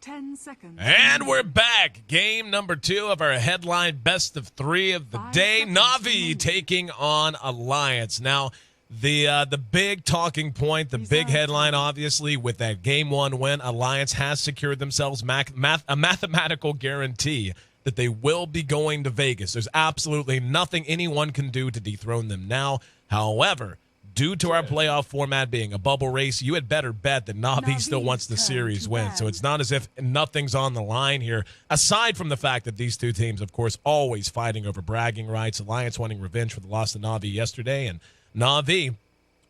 10 seconds. And we're back. Game number 2 of our headline best of 3 of the day. Na'Vi taking on Alliance. Now, the big talking point, the big headline, obviously, with that Game 1 win, Alliance has secured themselves a mathematical guarantee that they will be going to Vegas. There's absolutely nothing anyone can do to dethrone them now. However, due to our playoff format being a bubble race, you had better bet that Na'Vi still wants the series win. So it's not as if nothing's on the line here, aside from the fact that these two teams, of course, always fighting over bragging rights. Alliance wanting revenge for the loss to Na'Vi yesterday, and Na'Vi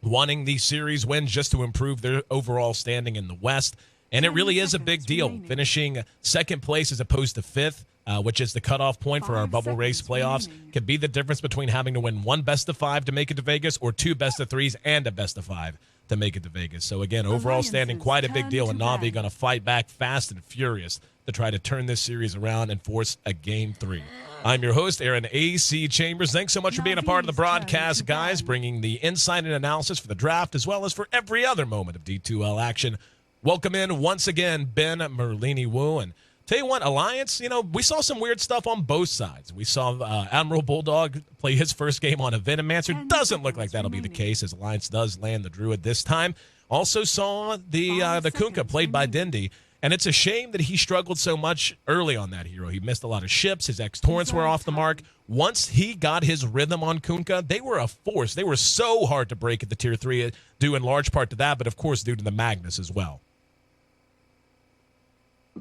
wanting the series win just to improve their overall standing in the West. And it really is a big deal, finishing second place as opposed to fifth, which is the cutoff point for our bubble race playoffs. Could be the difference between having to win 1 best-of-5 to make it to Vegas or 2 best-of-3s and a best-of-5 to make it to Vegas. So, again, overall standing quite a big deal, and Na'Vi going to fight back fast and furious to try to turn this series around and force a Game 3. I'm your host, Aaron A.C. Chambers. Thanks so much for being a part of the broadcast, guys, bringing the insight and analysis for the draft as well as for every other moment of D2L action. Welcome in once again, Ben Merlini-Wu. And tell you what, Alliance, we saw some weird stuff on both sides. We saw Admiral Bulldog play his first game on a Venomancer. Doesn't look like that'll be the case, as Alliance does land the Druid this time. Also saw the Kunkka played by Dindy. And it's a shame that he struggled so much early on that hero. He missed a lot of ships. His X-Torrents were off the mark. Once he got his rhythm on Kunkka, they were a force. They were so hard to break at the Tier 3, due in large part to that, but of course due to the Magnus as well.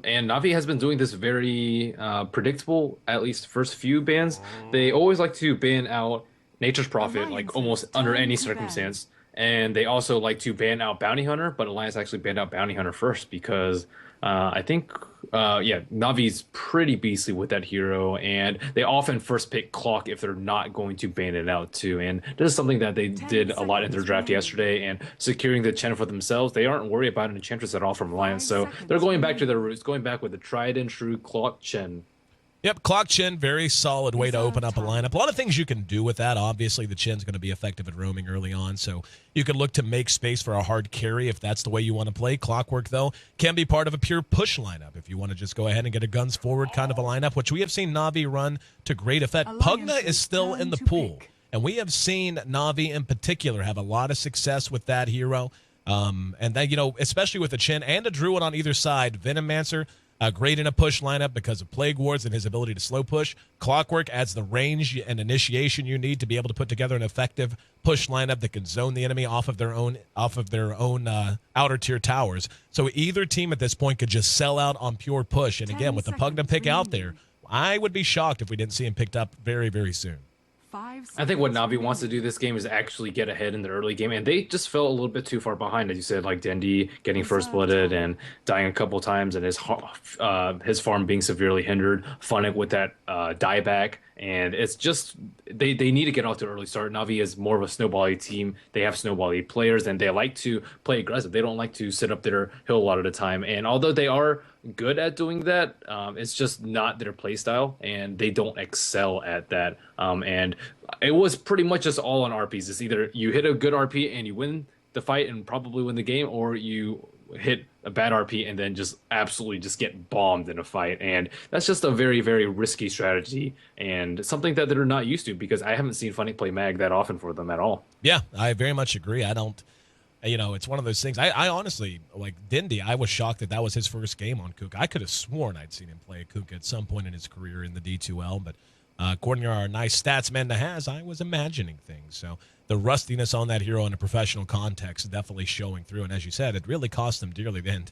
And Na'Vi has been doing this very predictable, at least first few bans. They always like to ban out Nature's Prophet, like almost under any circumstance. And they also like to ban out Bounty Hunter, but Alliance actually banned out Bounty Hunter first because I think, Na'Vi's pretty beastly with that hero, and they often first pick Clock if they're not going to ban it out too. And this is something that they did a lot in their draft yesterday, and securing the Chen for themselves. They aren't worried about an Enchantress at all from Alliance, so they're going back to their roots, going back with the tried and true Clock Chen. Yep, Clock Chen, very solid way to open up a lineup. A lot of things you can do with that. Obviously, the Chen's going to be effective at roaming early on, so you could look to make space for a hard carry if that's the way you want to play. Clockwork, though, can be part of a pure push lineup if you want to just go ahead and get a guns forward kind of a lineup, which we have sseen Na'Vi run to great effect. Pugna is still in the pool, and we have seen Na'Vi in particular have a lot of success with that hero. And then, especially with the Chen and a Druid on either side, Venomancer, great in a push lineup because of Plague Wards and his ability to slow push. Clockwork adds the range and initiation you need to be able to put together an effective push lineup that can zone the enemy off of their own outer tier towers. So either team at this point could just sell out on pure push. And again, with the Pugna pick out there, I would be shocked if we didn't see him picked up very, very soon. I think what Na'Vi wants to do this game is actually get ahead in the early game, and they just fell a little bit too far behind, as you said, like Dendi getting first blooded and dying a couple times, and his farm being severely hindered. Funnick with that dieback, and it's just they need to get off to an early start. Na'Vi is more of a snowball team. They have snowball players, and they like to play aggressive. They don't like to sit up their hill a lot of the time, and although they are good at doing that, it's just not their play style, and they don't excel at that. And it was pretty much just all on RPs. It's either you hit a good RP and you win the fight and probably win the game, or you hit a bad RP and then just absolutely just get bombed in a fight. And that's just a very, very risky strategy and something that they're not used to, because I haven't seen Funnick play Mag that often for them at all. Yeah, I very much agree. I don't... it's one of those things. I honestly, like Dindy, I was shocked that was his first game on Kunkka. I could have sworn I'd seen him play Kunkka at some point in his career in the D2L, but according to our nice stats man has, I was imagining things. So the rustiness on that hero in a professional context is definitely showing through. And as you said, it really cost him dearly. Then,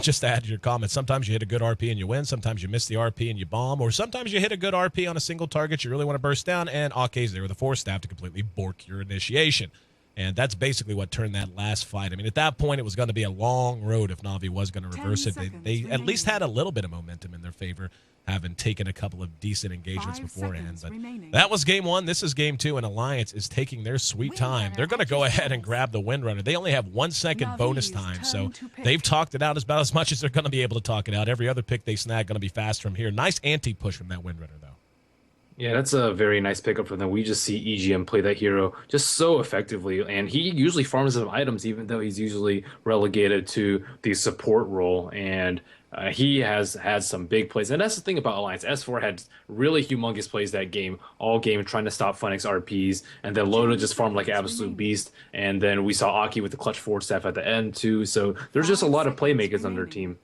just to add to your comments, sometimes you hit a good RP and you win. Sometimes you miss the RP and you bomb. Or sometimes you hit a good RP on a single target you really want to burst down, and Ake's there with a Force Staff to completely bork your initiation. And that's basically what turned that last fight. I mean, at that point, it was going to be a long road if Na'Vi was going to reverse it. They at least had a little bit of momentum in their favor, having taken a couple of decent engagements beforehand. But that was game 1. This is game 2, and Alliance is taking their sweet time. They're going to go ahead and grab the Windrunner. They only have 1 second bonus time, so they've talked it out about as much as they're going to be able to talk it out. Every other pick they snag going to be fast from here. Nice anti-push from that Windrunner, though. Yeah, that's a very nice pickup for them. We just see EGM play that hero just so effectively, and he usually farms some items, even though he's usually relegated to the support role. And He has had some big plays, and that's the thing about Alliance. S4 had really humongous plays that game, all game trying to stop Funix RPs, and then Loda just farmed like an absolute beast, and then we saw Aki with the clutch forward staff at the end too. So there's just a lot of playmakers on their team.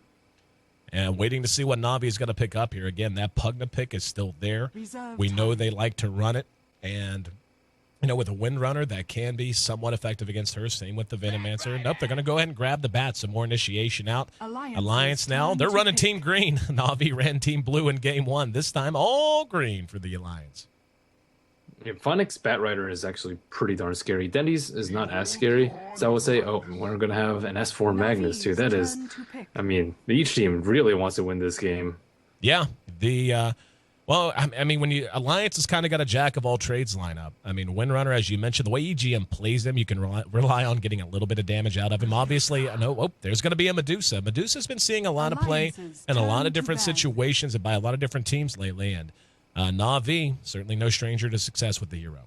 And waiting to see what Na'Vi is going to pick up here. Again, that Pugna pick is still there. We know they like to run it, and with a Windrunner, that can be somewhat effective against her. Same with the Venomancer. Nope, they're going to go ahead and grab the bat. Some more initiation out. Alliance now, they're running Team Green. Na'Vi ran Team Blue in Game 1. This time, all green for the Alliance. Yeah, Funix Batrider is actually pretty darn scary. Dendy's is not as scary. So I would say, we're going to have an S4 Magnus, too. That is, each team really wants to win this game. Yeah, well, when Alliance has kind of got a jack of all trades lineup. Windrunner, as you mentioned, the way EGM plays them, you can rely on getting a little bit of damage out of him. Obviously, there's going to be a Medusa. Medusa's been seeing a lot of play in a lot of different situations and by a lot of different teams lately. And Na'Vi, certainly no stranger to success with the hero.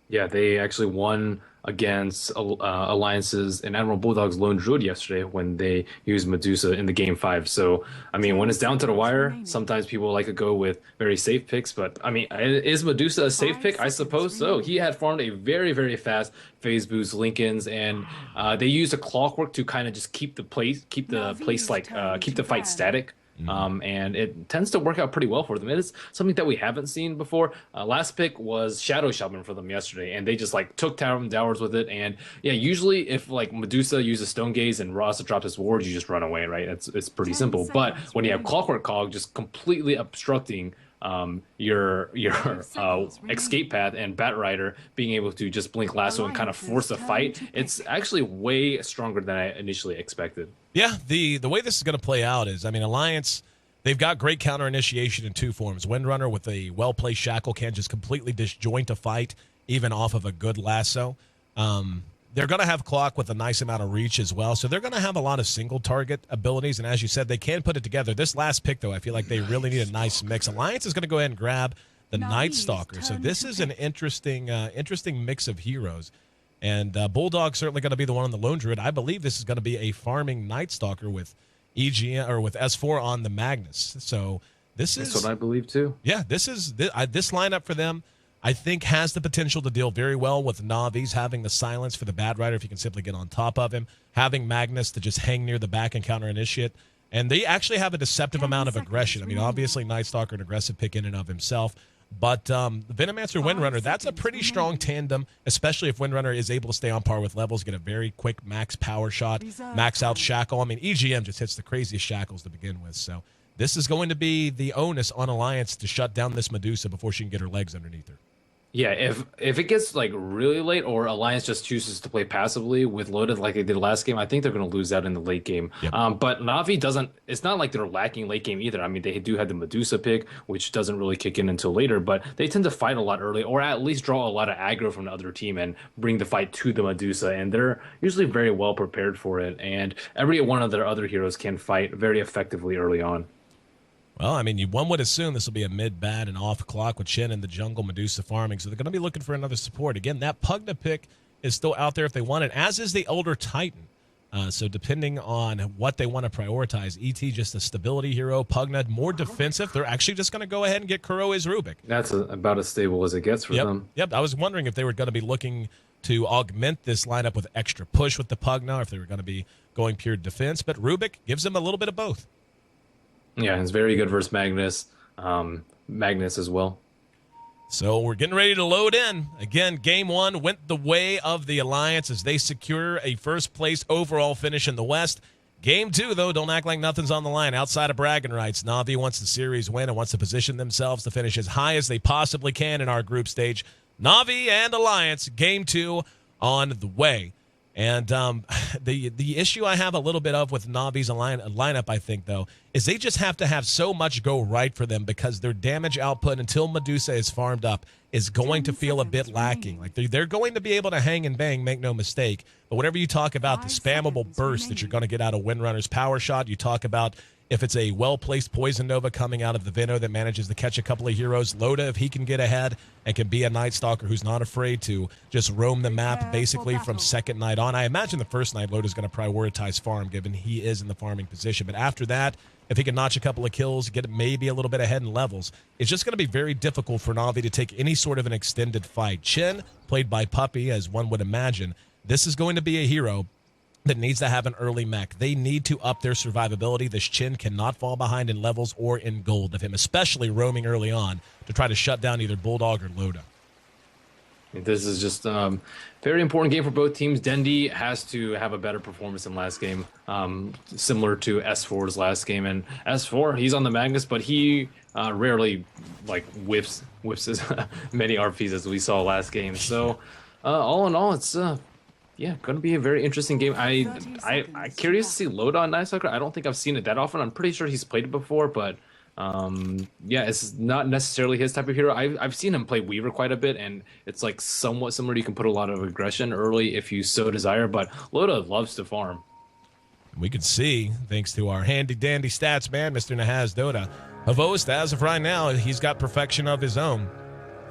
Yeah, they actually won against Alliances and Admiral Bulldog's Lone Druid yesterday when they used Medusa in the Game 5. So, when it's down to the wire, sometimes people like to go with very safe picks. But, is Medusa a safe pick? I suppose so. He had farmed a very, very fast phase boost Lincolns, and they used a clockwork to kind of just keep the fight static. And it tends to work out pretty well for them. It is something that we haven't seen before. Last pick was Shadow Shaman for them yesterday, and they just took towers with it. And yeah, usually if Medusa uses Stone Gaze and Rasa drops his ward, you just run away, right? It's pretty simple. But when you have Clockwork Cog just completely obstructing your escape path, and Batrider being able to just blink lasso and kind of force the fight, it's actually way stronger than I initially expected. Yeah, the way this is going to play out is, Alliance, they've got great counter initiation in two forms. Windrunner with a well-placed shackle can just completely disjoint a fight, even off of a good lasso. They're going to have Clock with a nice amount of reach as well, so they're going to have a lot of single-target abilities, and as you said, they can put it together. This last pick, though, I feel like they really need a nice mix. Alliance is going to go ahead and grab the Night Stalker, so this is an interesting mix of heroes. And Bulldog's certainly going to be the one on the Lone Druid. I believe this is going to be a farming Night Stalker with EGM or with S4 on the Magnus. So that's what I believe too. Yeah, this lineup for them, I think, has the potential to deal very well with Na'Vi's having the silence for the Batrider if you can simply get on top of him, having Magnus to just hang near the back and counter initiate. And they actually have a deceptive amount of aggression. Obviously Night Stalker, an aggressive pick in and of himself. But Venomancer Windrunner, that's a pretty strong tandem, especially if Windrunner is able to stay on par with levels, get a very quick max power shot, max out shackle. EGM just hits the craziest shackles to begin with. So this is going to be the onus on Alliance to shut down this Medusa before she can get her legs underneath her. Yeah, if it gets really late, or Alliance just chooses to play passively with Loaded like they did last game, I think they're going to lose out in the late game. Yep. But Na'Vi doesn't. It's not like they're lacking late game either. They do have the Medusa pick, which doesn't really kick in until later. But they tend to fight a lot early, or at least draw a lot of aggro from the other team and bring the fight to the Medusa. And they're usually very well prepared for it. And every one of their other heroes can fight very effectively early on. Well, one would assume this will be a mid-bat and off-clock with Shen in the jungle, Medusa farming, so they're going to be looking for another support. Again, that Pugna pick is still out there if they want it, as is the Elder Titan. So depending on what they want to prioritize, ET just a stability hero, Pugna more defensive. They're actually just going to go ahead and get Kuro as Rubik. That's about as stable as it gets for them. Yep, I was wondering if they were going to be looking to augment this lineup with extra push with the Pugna, or if they were going to be going pure defense, but Rubik gives them a little bit of both. Yeah, it's very good versus Magnus. Magnus as well. So we're getting ready to load in. Again, Game 1 went the way of the Alliance as they secure a first-place overall finish in the West. Game 2, though, don't act like nothing's on the line. Outside of bragging rights, Na'Vi wants the series win and wants to position themselves to finish as high as they possibly can in our group stage. Na'Vi and Alliance, Game 2 on the way. And the issue I have a little bit of with Na'Vi's lineup, I think, though, is they just have to have so much go right for them because their damage output until Medusa is farmed up is going to feel a bit lacking. They're going to be able to hang and bang, make no mistake. But whatever you talk about, the spammable burst that you're going to get out of Windrunner's power shot, you talk about if it's a well-placed Poison Nova coming out of the Veno that manages to catch a couple of heroes, Loda, if he can get ahead and can be a Night Stalker who's not afraid to just roam the map basically from second night on. I imagine the first night night, Loda's going to prioritize farm, given he is in the farming position. But after that, if he can notch a couple of kills, get maybe a little bit ahead in levels, it's just going to be very difficult for Na'Vi to take any sort of an extended fight. Chen, played by Puppey, as one would imagine, this is going to be a hero that needs to have an early mech. They need to up their survivability. This Chen cannot fall behind in levels or in gold of him, especially roaming early on to try to shut down either Bulldog or Loda. This is just very important game for both teams. Dendi has to have a better performance than last game, similar to S4's last game. And S4, he's on the Magnus, but he rarely like whips as many RPs as we saw last game. So all in all, it's yeah, going to be a very interesting game. I'm curious to see Loda on Night Stalker. I don't think I've seen it that often. I'm pretty sure he's played it before, but yeah, it's not necessarily his type of hero. I've seen him play Weaver quite a bit, and it's like somewhat similar. You can put a lot of aggression early if you so desire, but Loda loves to farm. We could see, thanks to our handy-dandy stats man, Mr. Nahaz Dota, Havost, as of right now, he's got perfection of his own.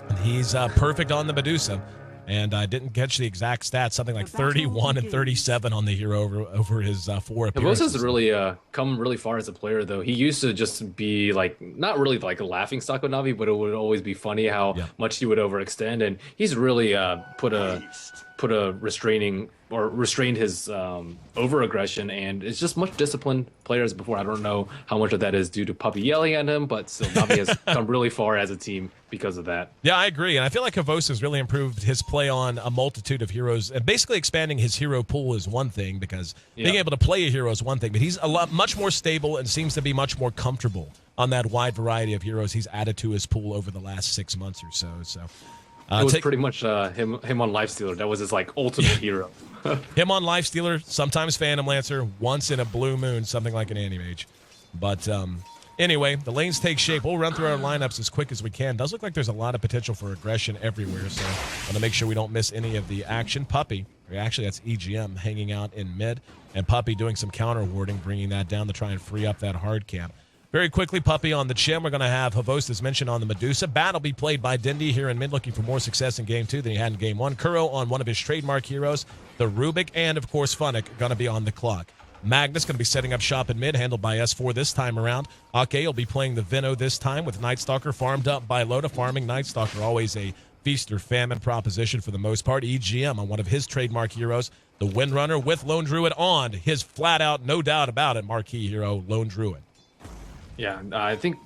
And he's perfect on the Medusa. And I didn't catch the exact stats, something like 31 and 37 on the hero over his 4 appearances. Havosta's really come really far as a player, though. He used to just be like, not really like a laughing stock with Na'Vi, but it would always be funny how much he would overextend. And he's really put a restrained his over-aggression, and it's just much disciplined players before. I don't know how much of that is due to Puppey yelling at him, but still Na'Vi has come really far as a team because of that. Yeah, I agree, and I feel like Havost has really improved his play on a multitude of heroes, and basically expanding his hero pool is one thing, because being able to play a hero is one thing, but he's much more stable and seems to be much more comfortable on that wide variety of heroes he's added to his pool over the last 6 months or so. It was pretty much him on Lifestealer. That was his like ultimate hero. Him on Lifestealer, sometimes Phantom Lancer, once in a blue moon, something like an Anti-Mage. But anyway, the lanes take shape. We'll run through our lineups as quick as we can. Does look like there's a lot of potential for aggression everywhere, so I want to make sure we don't miss any of the action. Puppey, or actually that's EGM hanging out in mid, and Puppey doing some counter warding, bringing that down to try and free up that hard camp. Very quickly, Puppey on the Chin. We're going to have Havost, as mentioned, on the Medusa. Bat will be played by Dendi here in mid, looking for more success in Game 2 than he had in Game 1. Kuro on one of his trademark heroes, the Rubik, and, of course, Funnick going to be on the clock. Magnus going to be setting up shop in mid, handled by S4 this time around. Ake will be playing the Vino this time with Night Stalker farmed up by Loda. Farming Night Stalker, always a feast or famine proposition for the most part. EGM on one of his trademark heroes, the Windrunner, with Lone Druid on his flat-out, no doubt about it, marquee hero, Lone Druid. Yeah, I think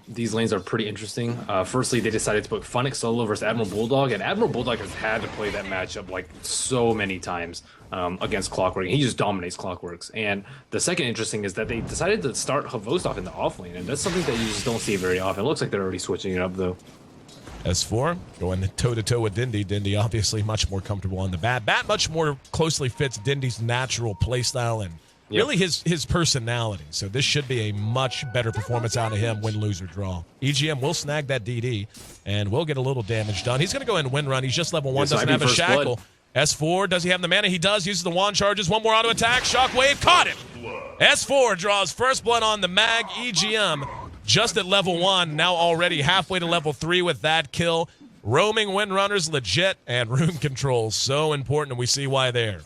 these lanes are pretty interesting. Firstly, they decided to put Funnick solo versus Admiral Bulldog, and Admiral Bulldog has had to play that matchup like so many times against Clockwork. He just dominates Clockworks. And the second interesting is that they decided to start Havost off in the off lane, and that's something that you just don't see very often. It looks like they're already switching it up, though. S4 going toe-to-toe with Dendi. Dendi obviously much more comfortable on the bat. Bat much more closely fits Dendi's natural playstyle and really his personality. So this should be a much better performance out of him, win, lose, or draw. EGM will snag that DD, and will get a little damage done. He's going to go in Wind Run. He's just level 1, doesn't have a shackle. Blood. S4, does he have the mana? He does. Uses the wand charges. One more auto attack. Shockwave, caught him. S4 draws first blood on the mag. EGM just at level 1, now already halfway to level 3 with that kill. Roaming Windrunners legit, and rune control so important, and we see why there.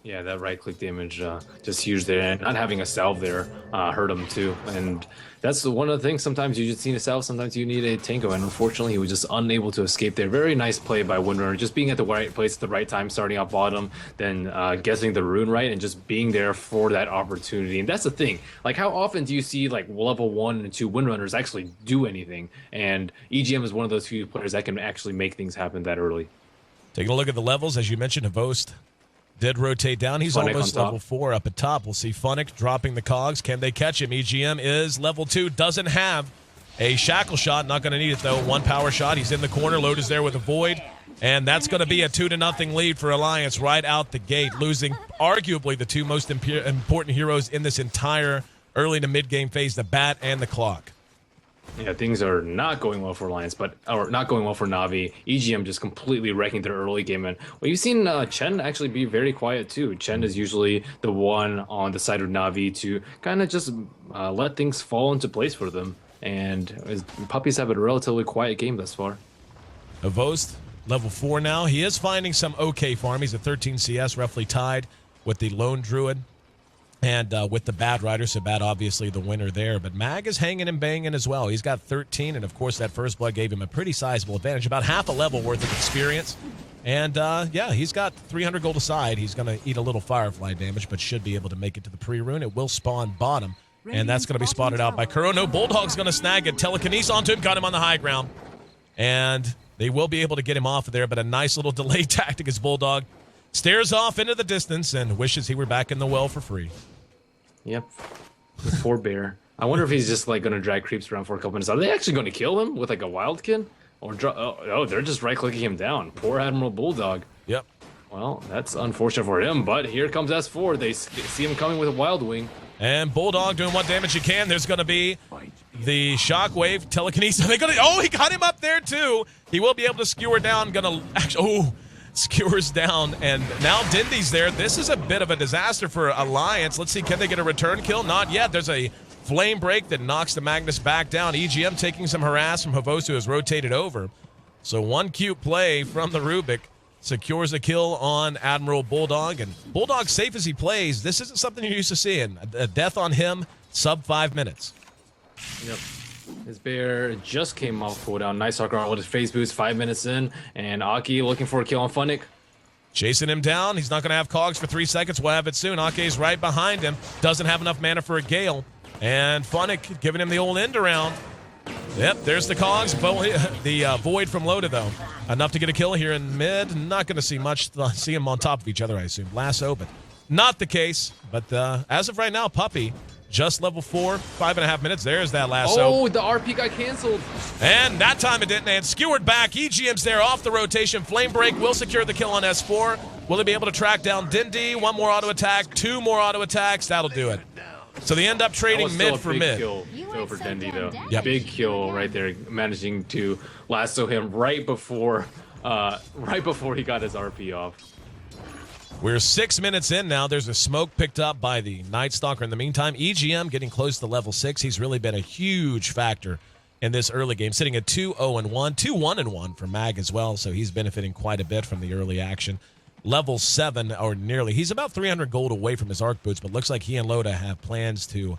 Yeah, that right-click damage just huge there, and not having a salve there hurt him too. And that's one of the things. Sometimes you just need a salve, sometimes you need a tango, and unfortunately, he was just unable to escape there. Very nice play by Windrunner, just being at the right place at the right time, starting off bottom, then guessing the rune right, and just being there for that opportunity. And that's the thing. Like, how often do you see like level 1 and 2 Windrunners actually do anything? And EGM is one of those few players that can actually make things happen that early. Taking a look at the levels, as you mentioned, Havost did rotate down. He's Funnick almost level 4 up at top. We'll see Funnick dropping the cogs. Can they catch him? EGM is level 2. Doesn't have a shackle shot. Not going to need it, though. One power shot. He's in the corner. Load is there with a void. And that's going to be a 2-0 lead for Alliance right out the gate, losing arguably the two most important heroes in this entire early to mid-game phase, the Bat and the Clock. Yeah, things are not going well for Alliance, or not going well for Na'Vi. EGM just completely wrecking their early game. And well, you've seen Chen actually be very quiet too. Chen is usually the one on the side of Na'Vi to kind of just let things fall into place for them. And Puppies have a relatively quiet game thus far. Havost, level 4 now. He is finding some okay farm. He's at 13 CS, roughly tied with the Lone Druid and with the Bad Rider. So Bad, obviously, the winner there. But Mag is hanging and banging as well. He's got 13, and, of course, that First Blood gave him a pretty sizable advantage, about half a level worth of experience. And, yeah, he's got 300 gold aside. He's going to eat a little Firefly damage, but should be able to make it to the pre-rune. It will spawn bottom, and that's going to be spotted out by Kuro. No, Bulldog's going to snag it. Telekinesis onto him, got him on the high ground. And they will be able to get him off of there, but a nice little delay tactic as Bulldog stares off into the distance and wishes he were back in the well for free. Yep. Poor bear. I wonder if he's just like going to drag creeps around for a couple minutes. Are they actually going to kill him with like a Wildkin? Or they're just right-clicking him down. Poor Admiral Bulldog. Yep. Well, that's unfortunate for him, but here comes S4. They see him coming with a Wild Wing. And Bulldog doing what damage he can. There's going to be the Shockwave, Telekinesis. He got him up there too. He will be able to skewer down. Skewers down, and now Dindy's there. This is a bit of a disaster for Alliance. Let's see, can they get a return kill? Not yet. There's a flame break that knocks the Magnus back down. EGM taking some harass from Havos, who has rotated over. So one cute play from the Rubik secures a kill on Admiral Bulldog, and Bulldog, safe as he plays, this isn't something you're used to seeing. A death on him, sub 5 minutes. Yep. His bear just came off cooldown. Nice Soccer with his phase boost 5 minutes in. And Aki looking for a kill on Funnick. Chasing him down. He's not going to have Cogs for 3 seconds. We'll have it soon. Ake's right behind him. Doesn't have enough mana for a Gale. And Funnick giving him the old end around. Yep, there's the Cogs. The Void from Loda, though. Enough to get a kill here in mid. Not going to see much. See them on top of each other, I assume. Lasso, but not the case. But as of right now, Puppy, just level 4, 5.5 minutes. There's that lasso. Oh, the RP got canceled. And that time it didn't. And skewered back. EGM's there off the rotation. Flame break will secure the kill on S4. Will he be able to track down Dindy? One more auto attack, 2 more auto attacks. That'll do it. So they end up trading mid for mid. Kill for Dindy, though. Yep. Big kill right there, managing to lasso him right before he got his RP off. We're 6 minutes in now. There's a smoke picked up by the Night Stalker. In the meantime, EGM getting close to level 6. He's really been a huge factor in this early game, sitting at 2-0-1, 2-1-1 for Mag as well, so he's benefiting quite a bit from the early action. Level 7, or nearly. He's about 300 gold away from his Arc Boots, but looks like he and Loda have plans to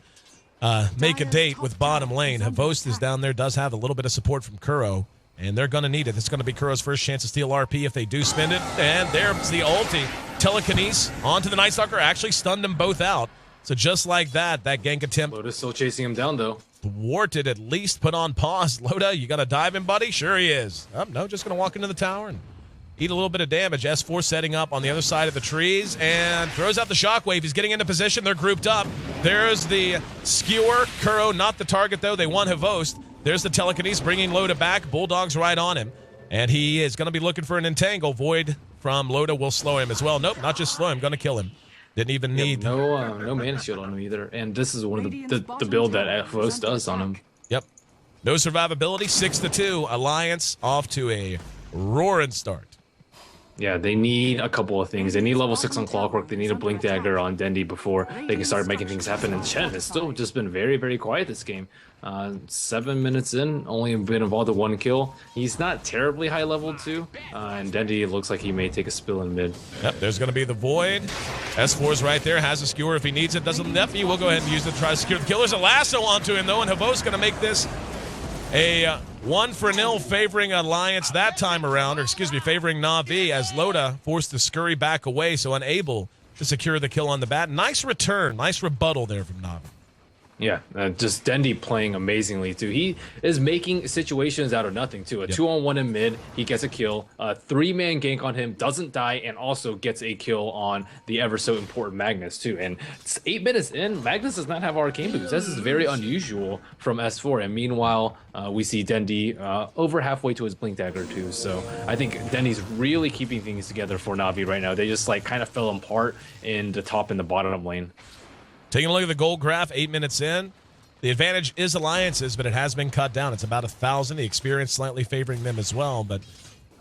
make a date with bottom lane. Havost is down there, does have a little bit of support from Kuro, and they're going to need it. It's going to be Kuro's first chance to steal RP if they do spend it. And there's the ulti. Telekinesis onto the Night Stalker, actually stunned them both out. So just like that gank attempt. Loda's still chasing him down, though. Thwarted, at least put on pause. Loda, you got to dive in, buddy? Sure he is. Oh, no, just going to walk into the tower and eat a little bit of damage. S4 setting up on the other side of the trees and throws out the Shockwave. He's getting into position. They're grouped up. There's the Skewer. Kuro, not the target, though. They won Havost. There's the Telekinesis bringing Loda back. Bulldog's right on him. And he is going to be looking for an entangle. Void from Loda will slow him as well. Nope, not just slow him. Going to kill him. Didn't even need. No mana shield on him either. And this is one of the build that Havost does on him. Yep. No survivability. 6-2. Alliance off to a roaring start. Yeah, they need a couple of things. They need level 6 on Clockwork. They need a Blink Dagger on Dendy before they can start making things happen. And Chen has still just been very, very quiet this game. 7 minutes in, only been involved in 1 kill. He's not terribly high level too. And Dendy looks like he may take a spill in mid. Yep, there's going to be the Void. S4's right there, has a skewer if he needs it. Doesn't Nephi will go ahead and use it to try to secure the kill. There's a lasso onto him though, and Havos going to make this a 1-0 favoring Alliance that time around, or excuse me, favoring Na'Vi as Loda forced to scurry back away, so unable to secure the kill on the bat. Nice return, nice rebuttal there from Na'Vi. Yeah, just Dendy playing amazingly too. He is making situations out of nothing too. A 2-on-1 in mid, he gets a kill. A 3-man gank on him, doesn't die, and also gets a kill on the ever so important Magnus too. And it's 8 minutes in, Magnus does not have arcane boost. This is very unusual from S4. And meanwhile, we see Dendy over halfway to his Blink Dagger too. So I think Dendy's really keeping things together for Na'Vi right now. They just like kind of fell apart in the top and the bottom lane. Taking a look at the gold graph, 8 minutes in. The advantage is Alliances, but it has been cut down. It's about 1,000. The experience slightly favoring them as well. But,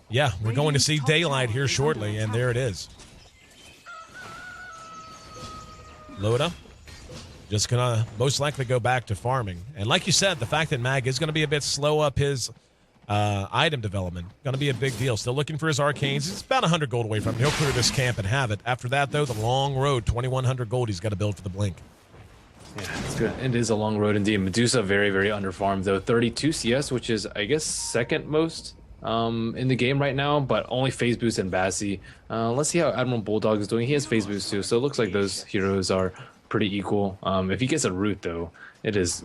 yeah, we're going to see daylight here shortly, and there it is. Loda just going to most likely go back to farming. And like you said, the fact that Mag is going to be a bit slow up his item development. Going to be a big deal. Still looking for his arcanes. It's about 100 gold away from him. He'll clear this camp and have it. After that, though, the long road, 2,100 gold he's got to build for the blink. Yeah, it's good. It is a long road indeed. Medusa very, very underfarmed though. 32 CS, which is I guess second most in the game right now, but only phase boost and Bassi. Let's see how Admiral Bulldog is doing. He has phase boost too, so it looks like those heroes are pretty equal. If he gets a root though, it is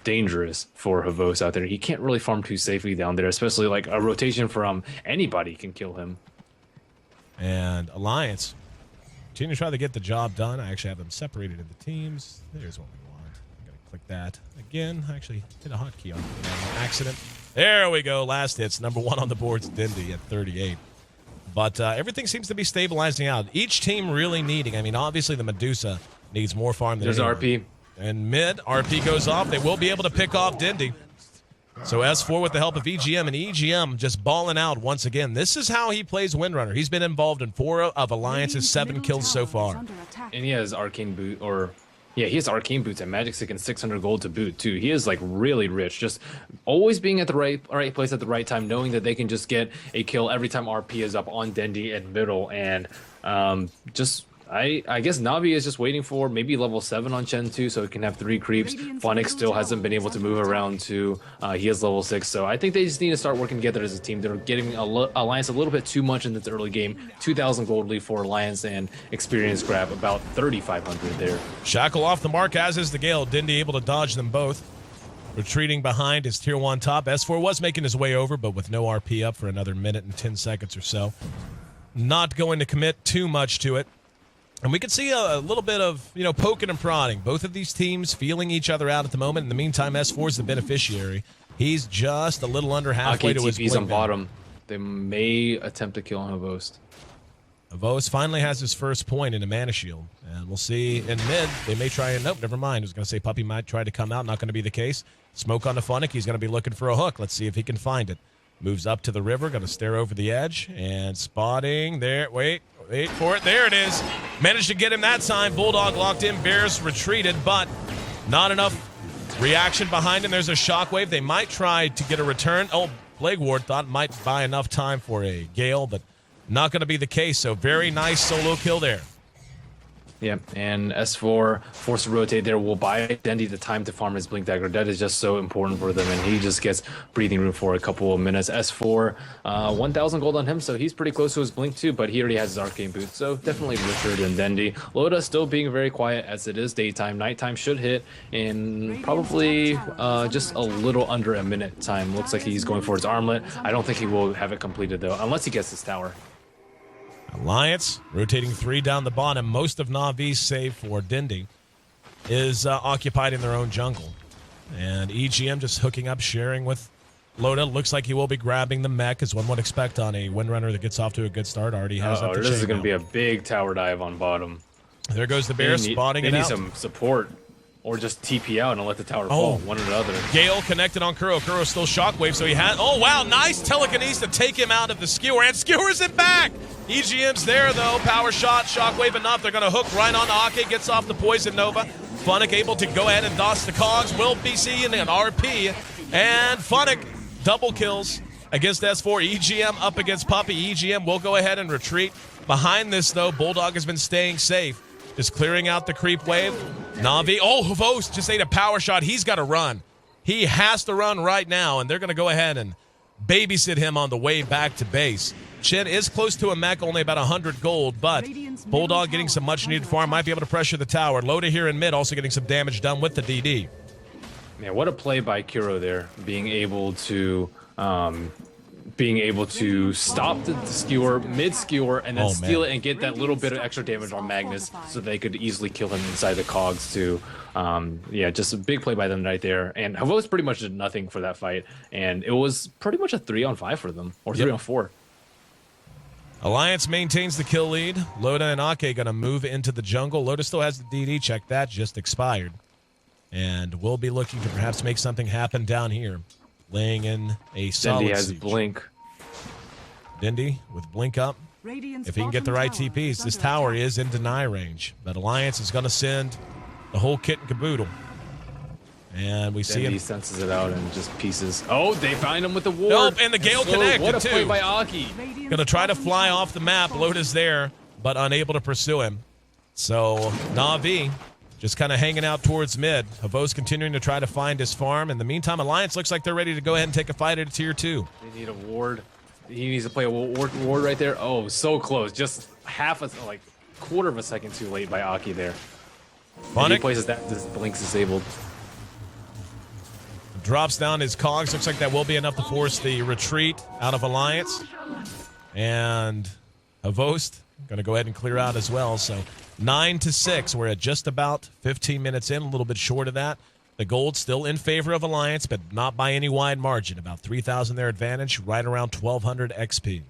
dangerous for Havos out there. He can't really farm too safely down there, especially like a rotation from anybody can kill him. And Alliance continue to try to get the job done. I actually have them separated into teams. There's what we want. I'm going to click that again. I actually hit a hotkey on accident. There we go. Last hits. Number one on the board's Dindy at 38. But everything seems to be stabilizing out. Each team really needing. I mean, obviously the Medusa needs more farm than There's anyone. RP. And mid, RP goes off. They will be able to pick off Dindy. So S4 with the help of EGM, and EGM just balling out once again. This is how he plays Windrunner. He's been involved in 4 of Alliance's 7 kills so far. And he has arcane boot, or yeah, he has arcane boots and magic stick and 600 gold to boot too. He is like really rich, just always being at the right place at the right time, knowing that they can just get a kill every time RP is up on Dendy and middle, and just. I guess Navi is just waiting for maybe level 7 on Chen 2 so he can have 3 creeps. Phonics still hasn't been able to move around to he is level 6, so I think they just need to start working together as a team. They're getting Alliance a little bit too much in this early game. 2,000 gold lead for Alliance, and experience grab about 3,500 there. Shackle off the mark, as is the Gale. Dindy able to dodge them both. Retreating behind his tier 1 top. S4 was making his way over, but with no RP up for another minute and 10 seconds or so. Not going to commit too much to it. And we can see a little bit of, poking and prodding. Both of these teams feeling each other out at the moment. In the meantime, S4 is the beneficiary. He's just a little under halfway to his blink. on bottom. They may attempt to kill Havost. Havos finally has his first point in a mana shield. And we'll see in mid. They may try and... Nope, never mind. I was going to say Puppy might try to come out. Not going to be the case. Smoke on the Phonic. He's going to be looking for a hook. Let's see if he can find it. Moves up to the river. Going to stare over the edge. And spotting there. Wait for it. There it is. Managed to get him that time. Bulldog locked in. Bears retreated, but not enough reaction behind him. There's a shockwave. They might try to get a return. Oh, Plague Ward thought might buy enough time for a Gale, but not going to be the case. So very nice solo kill there. Yeah, and S4 forced to rotate there will buy Dendy the time to farm his Blink Dagger. That is just so important for them, and he just gets breathing room for a couple of minutes. S4, 1,000 gold on him, so he's pretty close to his Blink too, but he already has his Arcane Boot, so definitely richer than Dendy. Loda still being very quiet as it is daytime. Nighttime should hit in probably just a little under a minute time. Looks like he's going for his armlet. I don't think he will have it completed though, unless he gets his tower. Alliance rotating 3 down the bottom. Most of Navi's, save for Dindy, is occupied in their own jungle. And EGM just hooking up, sharing with Loda. Looks like he will be grabbing the mech, as one would expect on a Windrunner that gets off to a good start. Already has up to this is going to to be a big tower dive on bottom. There goes the bear, spotting it out. They need some support. Or just TP out and let the tower fall, one or the other. Gale connected on Kuro. Kuro's still shockwave, so he had... Oh, wow, nice telekinesis to take him out of the skewer, and skewers him back! EGM's there, though. Power shot, shockwave enough. They're going to hook right on to Ake, gets off the Poison Nova. Phonic able to go ahead and DOS the cogs. Will BC and an RP. And Phonic double kills against S4. EGM up against Puppy. EGM will go ahead and retreat. Behind this, though, Bulldog has been staying safe. Just clearing out the creep wave. Navi. Oh, Havos just ate a power shot. He's got to run. He has to run right now, and they're going to go ahead and babysit him on the way back to base. Chen is close to a mech, only about 100 gold, but Bulldog getting some much-needed farm. Might be able to pressure the tower. Loda here in mid, also getting some damage done with the DD. Man, what a play by Kuro there, being able to stop the skewer, mid-skewer, and then steal it and get that little bit of extra damage on Magnus so they could easily kill him inside the cogs too. Yeah, just a big play by them right there. And Havos pretty much did nothing for that fight, and it was pretty much a 3-on-5 for them, or 3-on-4. Alliance maintains the kill lead. Loda and Ake going to move into the jungle. Loda still has the DD. Check that. Just expired. And we'll be looking to perhaps make something happen down here. Laying in a solid Dindy has siege. Blink. Dindy with Blink up. If he can get the right TPs, this tower is in deny range. But Alliance is going to send the whole kit and caboodle. And we see Then him. he senses it out and just pieces. Oh, they find him with the ward. Nope, and the Gale connected, What a play too. by Aki. Gonna try to fly off the map. Loda's there, but unable to pursue him. So Na'Vi just kind of hanging out towards mid. Havos continuing to try to find his farm. In the meantime, Alliance looks like they're ready to go ahead and take a fight at tier 2. They need a ward. He needs to play a ward right there. Oh, so close. Just quarter of a second too late by Aki there. If he places that, this blink's disabled. Drops down his cogs. Looks like that will be enough to force the retreat out of Alliance. And Havost going to go ahead and clear out as well. So 9-6. We're at just about 15 minutes in, a little bit short of that. The gold still in favor of Alliance, but not by any wide margin. About 3,000 their advantage, right around 1,200 XP.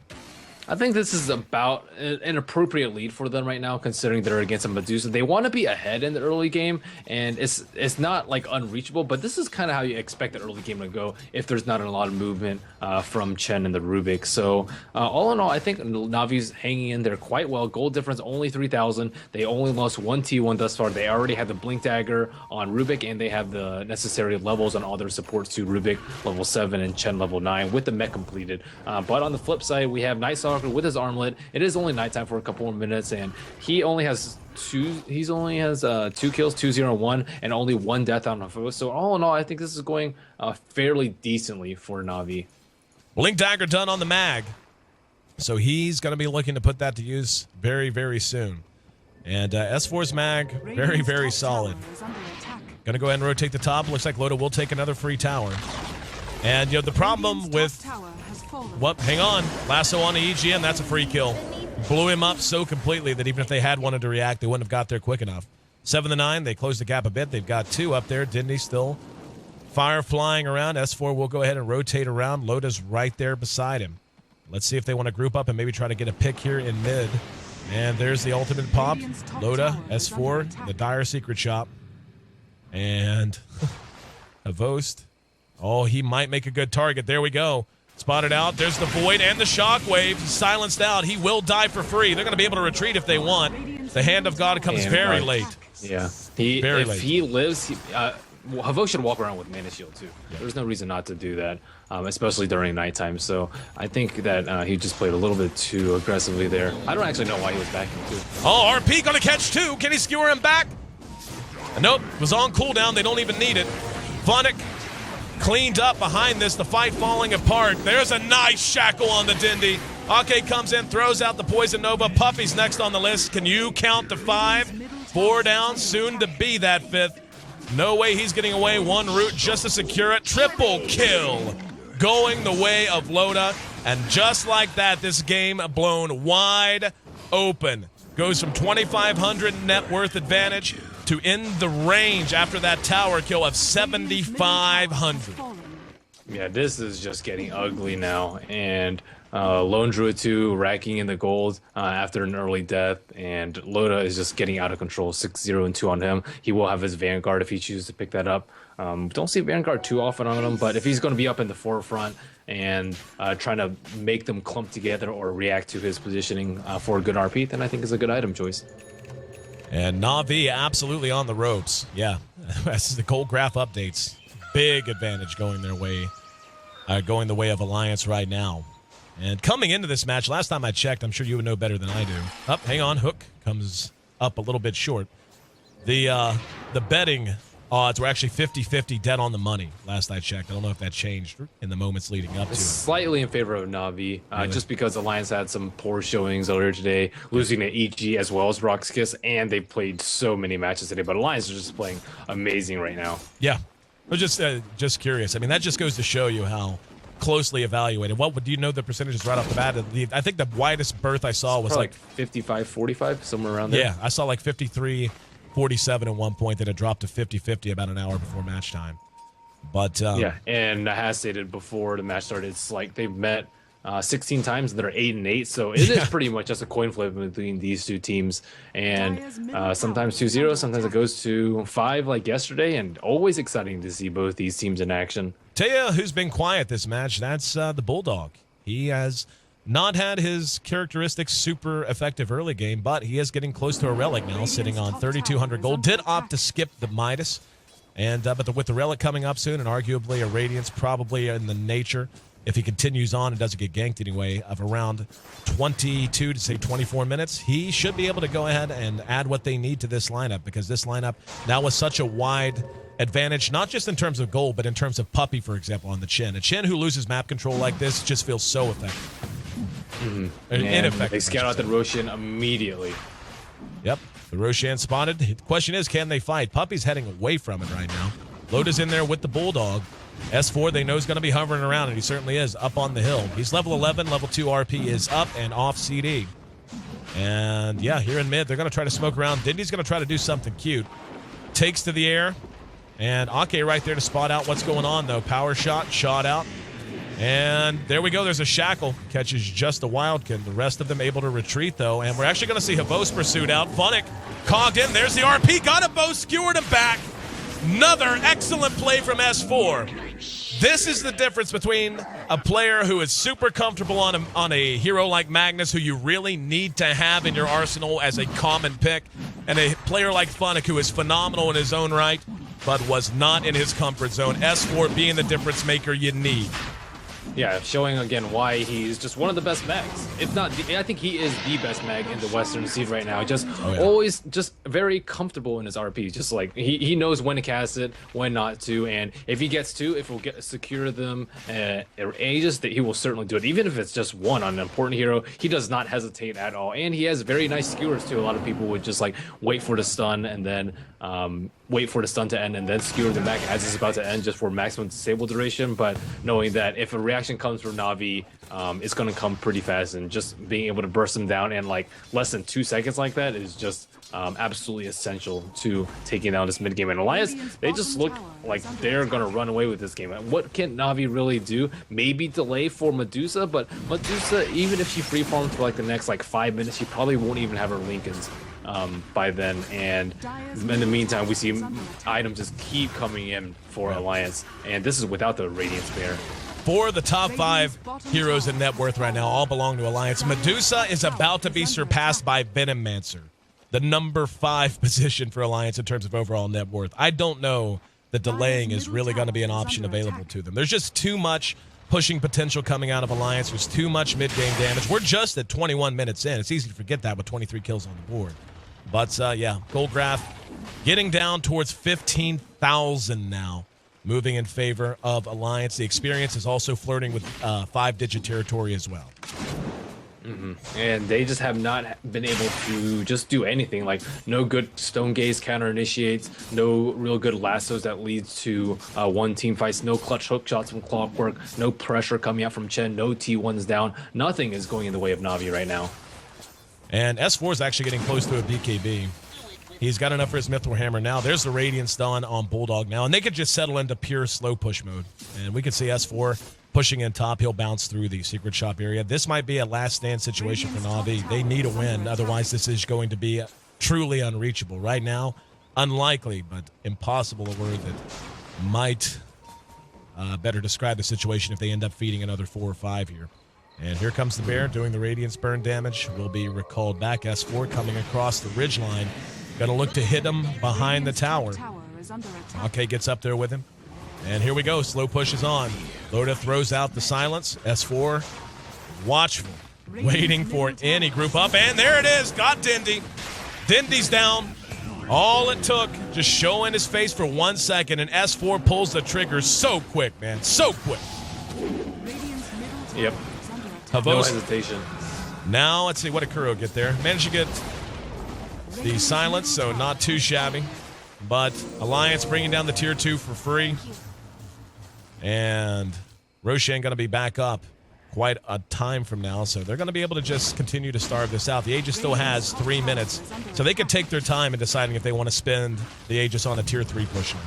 I think this is about an appropriate lead for them right now, considering they're against a Medusa. They want to be ahead in the early game, and it's not like unreachable, but this is kind of how you expect the early game to go if there's not a lot of movement from Chen and the Rubik. So all in all, I think Navi's hanging in there quite well. Gold difference only 3,000. They only lost one T1 thus far. They already have the Blink Dagger on Rubik, and they have the necessary levels on all their supports to Rubik level 7 and Chen level 9 with the mech completed. But on the flip side, we have Night Stalker with his armlet. It is only nighttime for a couple more minutes, and he only has two kills, 2-0-1, and only one death on Hafo. So all in all, I think this is going fairly decently for Na'Vi. Blink Dagger done on the mag. So he's going to be looking to put that to use very, very soon. And S4's mag, very, very solid. Going to go ahead and rotate the top. Looks like Loda will take another free tower. And, the problem with... What? Hang on. Lasso on the EGM. That's a free kill. Blew him up so completely that even if they had wanted to react, they wouldn't have got there quick enough. 7-9. They closed the gap a bit. They've got 2 up there. Dindy still fire flying around. S4 will go ahead and rotate around. Loda's right there beside him. Let's see if they want to group up and maybe try to get a pick here in mid. And there's the ultimate pop. Loda, S4, the dire secret shop. And Avost. Oh, he might make a good target. There we go. Spotted out. There's the Void and the Shockwave. He's silenced out. He will die for free. They're going to be able to retreat if they want. The Hand of God comes very late. Yeah. If he lives, Havo should walk around with Mana Shield too. Yeah. There's no reason not to do that, especially during nighttime. So I think that he just played a little bit too aggressively there. I don't actually know why he was backing too. Oh, RP going to catch 2. Can he skewer him back? Nope. Was on cooldown. They don't even need it. Vonic cleaned up behind this, the fight falling apart. There's a nice shackle on the Dindy. Ake comes in, throws out the Poison Nova. Puffy's next on the list. Can you count to 5? 4 down, soon to be that 5th. No way he's getting away. 1 route just to secure it. Triple kill going the way of Loda. And just like that, this game blown wide open. Goes from 2,500 net worth advantage to in the range after that tower kill of 7,500. Yeah, this is just getting ugly now. And Lone Druid 2 racking in the gold after an early death. And Loda is just getting out of control. 6-0 and 2 on him. He will have his Vanguard if he chooses to pick that up. Don't see Vanguard too often on him, but if he's going to be up in the forefront and trying to make them clump together or react to his positioning for a good RP, then I think it's a good item choice. And Na'Vi absolutely on the ropes. Yeah, as the gold graph updates, big advantage going their way, going the way of Alliance right now. And coming into this match, last time I checked, I'm sure you would know better than I do. Hang on, Hook comes up a little bit short. The betting odds were actually 50-50 dead on the money last I checked. I don't know if that changed in the moments leading up to it. Slightly in favor of Na'Vi, really? Just because Alliance had some poor showings earlier today, losing to EG as well as Rock's Kiss, and they played so many matches today. But Alliance is just playing amazing right now. Yeah, I was just curious. I mean, that just goes to show you how closely evaluated. What would you know the percentages right off the bat? I think the widest berth I saw was like 55-45, somewhere around there. Yeah, I saw like 53-47 at one point, that had dropped to 50-50 about an hour before match time. But yeah, and I had stated before the match started, it's like they've met 16 times and they're 8-8, so it is pretty much just a coin flip between these two teams. And sometimes 2-0, sometimes it goes to 5 like yesterday, and always exciting to see both these teams in action. Tell you who's been quiet this match, that's the Bulldog. He has not had his characteristic super effective early game, but he is getting close to a relic now, sitting on 3,200 gold. Did opt to skip the Midas, And but with the relic coming up soon, and arguably a Radiance probably in the nature, if he continues on and doesn't get ganked anyway, of around 22 to say 24 minutes, he should be able to go ahead and add what they need to this lineup, because this lineup now with such a wide advantage, not just in terms of gold, but in terms of Puppey, for example, on the Chin. A Chin who loses map control like this just feels so effective. Ineffective. They scout out the Roshan immediately. Yep. The Roshan spotted. The question is, can they fight? Puppey's heading away from it right now. Loda's in there with the Bulldog. S4, they know, is going to be hovering around, and he certainly is up on the hill. He's level 11. Level 2 RP is up and off CD. And, yeah, here in mid, they're going to try to smoke around. Dindy's going to try to do something cute. Takes to the air. And Ake right there to spot out what's going on, though. Power shot, shot out. And there we go. There's a Shackle. Catches just a Wildkin. The rest of them able to retreat, though. And we're actually going to see Havos pursued out. Funnick cogged in. There's the RP. Got a bow. Skewered him back. Another excellent play from S4. This is the difference between a player who is super comfortable on a hero like Magnus, who you really need to have in your arsenal as a common pick, and a player like Funnick, who is phenomenal in his own right, but was not in his comfort zone. S4 being the difference maker you need. Yeah, showing again why he's just one of the best mags. If not, I think he is the best mag in the Western Seed right now. Just always just very comfortable in his RP. Just like he knows when to cast it, when not to, and if he gets to, if he'll secure them ages, that he will certainly do it. Even if it's just one on an important hero, he does not hesitate at all. And he has very nice skewers too. A lot of people would just like wait for the stun and then wait for the stun to end and then skewer them back as it's about to end just for maximum disable duration. But knowing that if a reaction comes from Na'Vi, it's going to come pretty fast, and just being able to burst them down in like less than 2 seconds like that is just absolutely essential to taking down this mid game. And Alliance, they just look like they're going to run away with this game. What can Na'Vi really do? Maybe delay for Medusa, but Medusa, even if she free farms for like the next like 5 minutes, she probably won't even have her Lincolns by then. And in the meantime, we see items just keep coming in for Alliance, and this is without the Radiance Bear. For the top 5 heroes in net worth right now, all belong to Alliance. Medusa is about to be surpassed by Venommancer, the number 5 position for Alliance in terms of overall net worth. I don't know that delaying is really going to be an option available to them. There's just too much pushing potential coming out of Alliance. There's too much mid-game damage. We're just at 21 minutes in. It's easy to forget that with 23 kills on the board. But, yeah, Goldgraph getting down towards 15,000 now, moving in favor of Alliance. The experience is also flirting with 5-digit territory as well. And they just have not been able to just do anything. Like no good Stone Gaze counter initiates, no real good lassos that leads to one team fights, no clutch hook shots from Clockwork, no pressure coming out from Chen, no T1s down. Nothing is going in the way of Na'Vi right now. And S4 is actually getting close to a BKB. He's got enough for his Mithril Hammer now. There's the Radiance done on Bulldog now, and they could just settle into pure slow push mode. And we could see S4 pushing in top. He'll bounce through the secret shop area. This might be a last stand situation for Na'Vi. They need a win, otherwise this is going to be truly unreachable. Right now, unlikely, but impossible, a word that might better describe the situation if they end up feeding another 4 or 5 here. And here comes the Bear doing the Radiance burn damage. Will be recalled back. S4 coming across the ridgeline. Going to look to hit him behind the tower. Okay, gets up there with him. And here we go. Slow push is on. Loda throws out the silence. S4 watchful, waiting for any group up. And there it is. Got Dindy. Dindy's down. All it took, just showing his face for 1 second, and S4 pulls the trigger so quick, man. So quick. Yep. Havos. No hesitation. Now, let's see. What did Kuro get there? Managed to get the silence, so not too shabby. But Alliance bringing down the tier 2 for free. And Roshan going to be back up quite a time from now, so they're going to be able to just continue to starve this out. The Aegis still has 3 minutes, so they could take their time in deciding if they want to spend the Aegis on a tier 3 push now.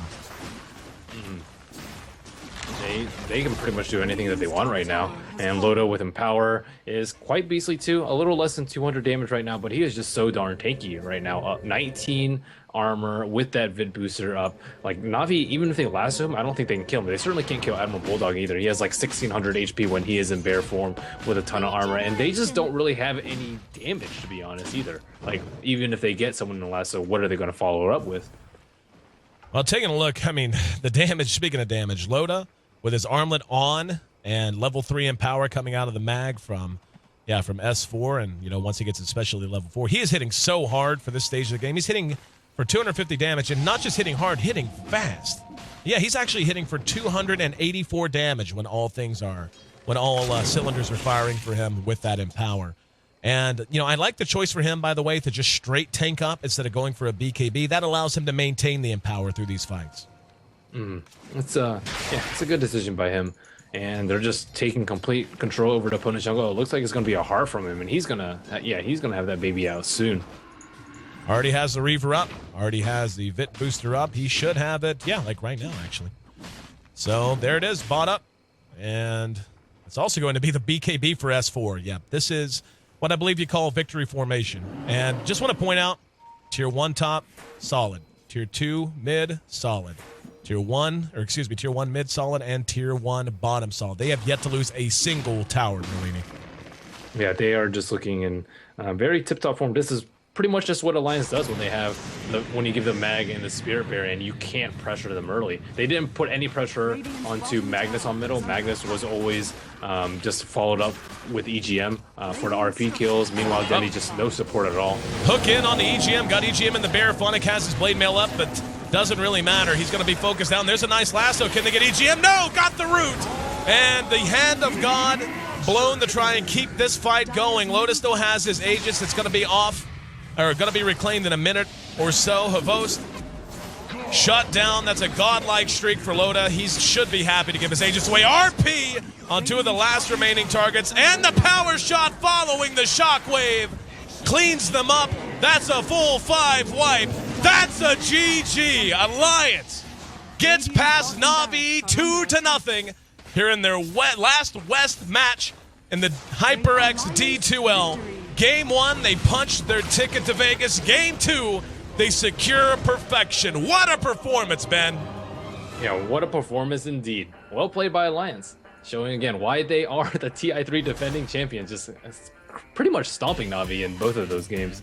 They can pretty much do anything that they want right now. And Loda with Empower is quite beastly too. A little less than 200 damage right now, but he is just so darn tanky right now. Up 19 armor with that vid booster up. Like Na'Vi, even if they lasso him, I don't think they can kill him. They certainly can't kill Admiral Bulldog either. He has like 1600 HP when he is in bear form with a ton of armor, and they just don't really have any damage, to be honest, either. Like even if they get someone in the lasso, what are they going to follow it up with? Well, taking a look, I mean, the damage, speaking of damage, Loda with his armlet on and level 3 in power coming out of the mag from S4. And, you know, once he gets especially level 4, he is hitting so hard for this stage of the game. He's hitting for 250 damage, and not just hitting hard, hitting fast. Yeah, he's actually hitting for 284 damage when all cylinders are firing for him with that in power. And, you know, I like the choice for him, by the way, to just straight tank up instead of going for a BKB. That allows him to maintain the empower through these fights. It's a good decision by him. And they're just taking complete control over the opponent's jungle. It looks like it's going to be a heart from him, and he's going to have that baby out soon. Already has the Reaver up. Already has the Vit booster up. He should have it, like right now, actually. So there it is, bought up. And it's also going to be the BKB for S4. Yeah, this is what I believe you call victory formation. And just want to point out, tier 1 top, solid. Tier 2 mid, solid. Tier 1 mid, solid, and tier 1 bottom, solid. They have yet to lose a single tower, Merlini. Yeah, they are just looking in very tip-top form. This is pretty much just what Alliance does when you give the mag and the Spirit Bear, and you can't pressure them early. They didn't put any pressure onto Magnus on middle. Magnus was always just followed up with EGM for the RP kills. Meanwhile, Dendy just no support at all. Hook in on the EGM, got EGM in the bear. Phonic has his blade mail up, but doesn't really matter. He's going to be focused down. There's a nice lasso. Can they get EGM? No, got the root. And the hand of God blown to try and keep this fight going. Loda still has his Aegis. It's going to be off, or going to be reclaimed in a minute or so. Havost shut down. That's a godlike streak for Loda. He should be happy to give his Aegis away. RP on 2 of the last remaining targets, and the power shot following the shockwave cleans them up. That's a full 5 wipe. That's a GG. Alliance gets past Na'Vi 2-0 here in their last West match in the HyperX D2L. Game 1, they punched their ticket to Vegas. Game 2, they secure perfection. What a performance, Ben. Yeah, what a performance indeed. Well played by Alliance. Showing again why they are the TI3 defending champions. Just pretty much stomping Na'Vi in both of those games.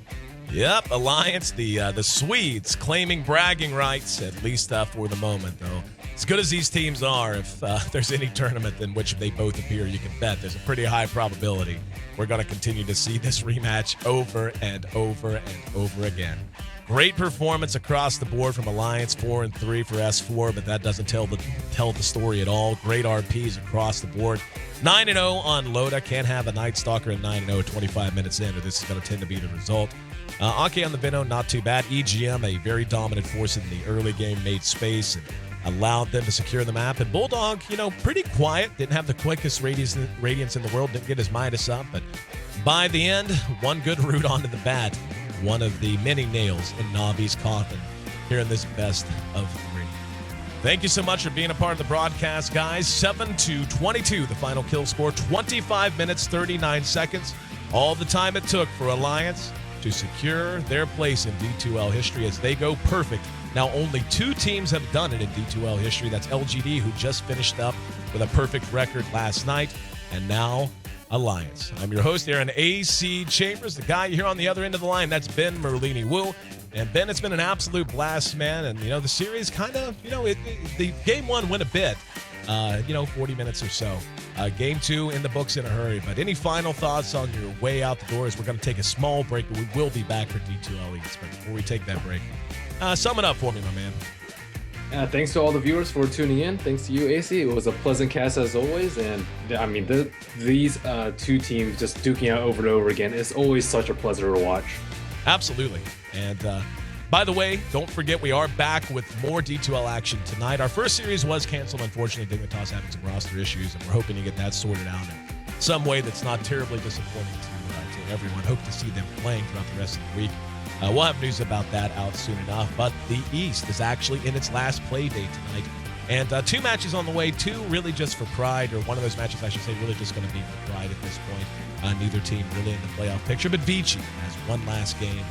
Yep, Alliance, the Swedes claiming bragging rights, at least for the moment, though. As good as these teams are, if there's any tournament in which they both appear, you can bet there's a pretty high probability we're going to continue to see this rematch over and over and over again. Great performance across the board from Alliance, 4-3 for S4, but that doesn't tell the story at all. Great RPs across the board. 9-0 on Loda. Can't have a Night Stalker at 9-0 25 minutes in, or this is going to tend to be the result. Aki on the Vino, not too bad. EGM, a very dominant force in the early game, made space and allowed them to secure the map. And Bulldog, you know, pretty quiet. Didn't have the quickest radiance in the world. Didn't get his Midas up. But by the end, one good root onto the bat. One of the many nails in Na'Vi's coffin here in this best of 3. Thank you so much for being a part of the broadcast, guys. 7-22, the final kill score. 25 minutes, 39 seconds. All the time it took for Alliance to secure their place in D2L history as they go perfect. Now, only 2 teams have done it in D2L history. That's LGD, who just finished up with a perfect record last night, and now Alliance. I'm your host, Aaron AC Chambers. The guy you hear on the other end of the line, that's Ben Merlini Wu. And Ben, it's been an absolute blast, man. And, you know, the series kind of, you know, the game 1 went a bit, 40 minutes or so. Game 2 in the books in a hurry. But any final thoughts on your way out the doors? We're going to take a small break, but we will be back for D2L East. But before we take that break, sum it up for me, my man. Thanks to all the viewers for tuning in. Thanks to you, AC. It was a pleasant cast as always. And I mean, these 2 teams just duking out over and over again. It's always such a pleasure to watch. Absolutely. And by the way, don't forget we are back with more D2L action tonight. Our first series was canceled, unfortunately. Dignitas having some roster issues, and we're hoping to get that sorted out in some way that's not terribly disappointing to everyone. Hope to see them playing throughout the rest of the week. We'll have news about that out soon enough. But the East is actually in its last play day tonight. And 2 matches on the way, 2 really just for pride, or one of those matches, I should say, really just going to be for pride at this point. Neither team really in the playoff picture. But Vici has one last game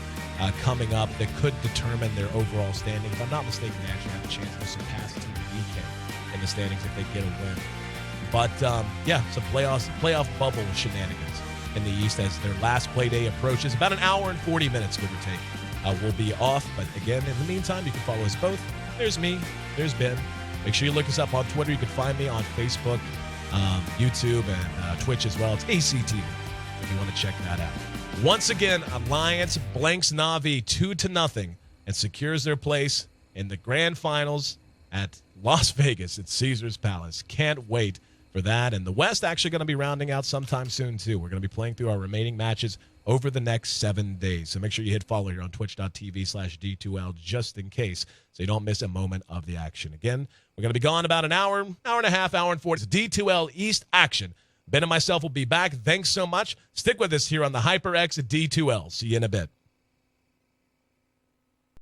coming up that could determine their overall standing. If I'm not mistaken, they actually have a chance to surpass Team EK in the standings if they get a win. But, some playoff bubble shenanigans in the East as their last play day approaches. About an hour and 40 minutes, give or take. We'll be off. But again, in the meantime, you can follow us both There's me. There's Ben. Make sure you look us up on Twitter. You can find me on Facebook, YouTube, and Twitch as well. It's ACTV if you want to check that out. Once again, Alliance blanks Na'Vi 2-0 and secures their place in the grand finals at Las Vegas at Caesars Palace. Can't wait for that. And the West actually going to be rounding out sometime soon, too. We're going to be playing through our remaining matches over the next 7 days. So make sure you hit follow here on twitch.tv/D2L just in case so you don't miss a moment of the action. Again, we're going to be gone about an hour and a half, hour and 40. It's D2L East action. Ben and myself will be back. Thanks so much. Stick with us here on the HyperX D2L. See you in a bit.